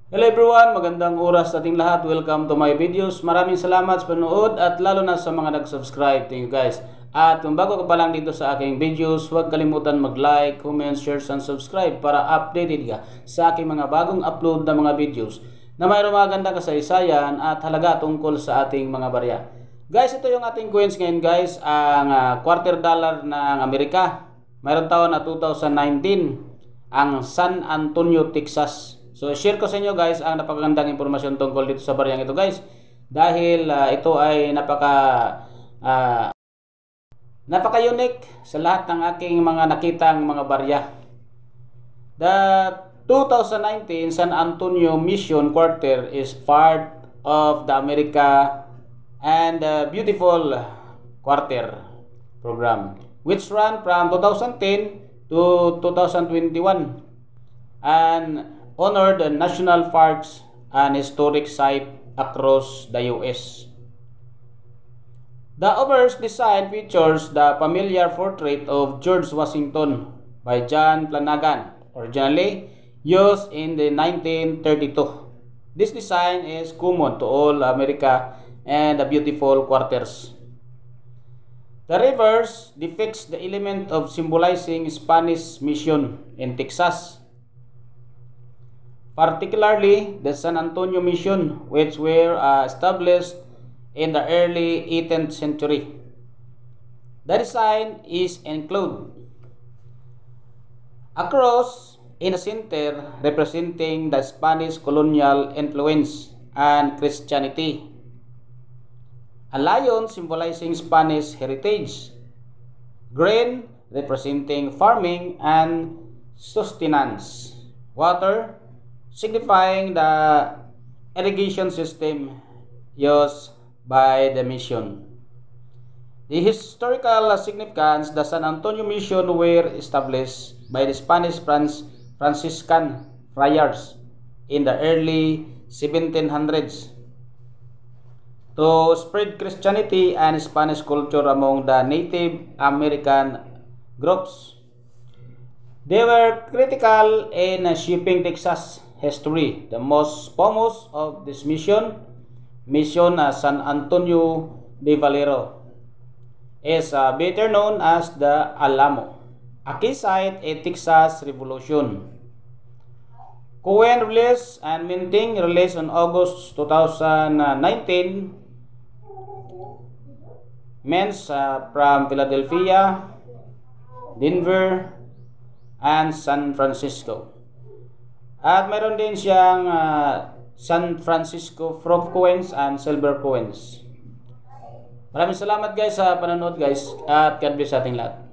Hello everyone, magandang oras sa ating lahat. Welcome to my videos. Maraming salamat sa panonood at lalo na sa mga nag-subscribe. Thank you guys. At kung bago ka pa lang dito sa aking videos, huwag kalimutan mag-like, comment, share, and subscribe para updated ka sa aking mga bagong upload na mga videos na mayroong magandang kasaysayan at halaga tungkol sa ating mga barya. Guys, ito yung ating coins ngayon guys, ang quarter dollar ng Amerika. Mayroon taon na 2019, ang San Antonio, Texas. So share ko sa inyo guys ang napakagandang impormasyon tungkol dito sa baryang ito guys. Dahil ito ay napaka-unique sa lahat ng aking mga nakitang mga barya. The 2019 San Antonio Mission Quarter is part of the America and Beautiful Quarter program, which ran from 2010 to 2021 and honored the national parks and historic sites across the U.S. The overall design features the familiar portrait of George Washington by John Flanagan, originally used in the 1932. This design is common to all America and the beautiful quarters. The reverse depicts the element of symbolizing Spanish mission in Texas, particularly the San Antonio Mission, which were established in the early 18th century. The design is included a cross in the center representing the Spanish colonial influence and Christianity, a lion symbolizing Spanish heritage, grain representing farming and sustenance, water signifying the irrigation system used by the mission. The historical significance: the San Antonio Mission were established by the Spanish Franciscan friars in the early 1700s to spread Christianity and Spanish culture among the Native American groups. They were critical in shaping Texas history. The most famous of this mission, San Antonio de Valero, is better known as the Alamo, a key site in Texas Revolution. Cohen released and minting released on August 2019. Mints from Philadelphia, Denver, and San Francisco. At meron din siyang San Francisco Frog coins and silver coins. Maraming salamat guys sa panonood guys, at God bless sa ating lahat.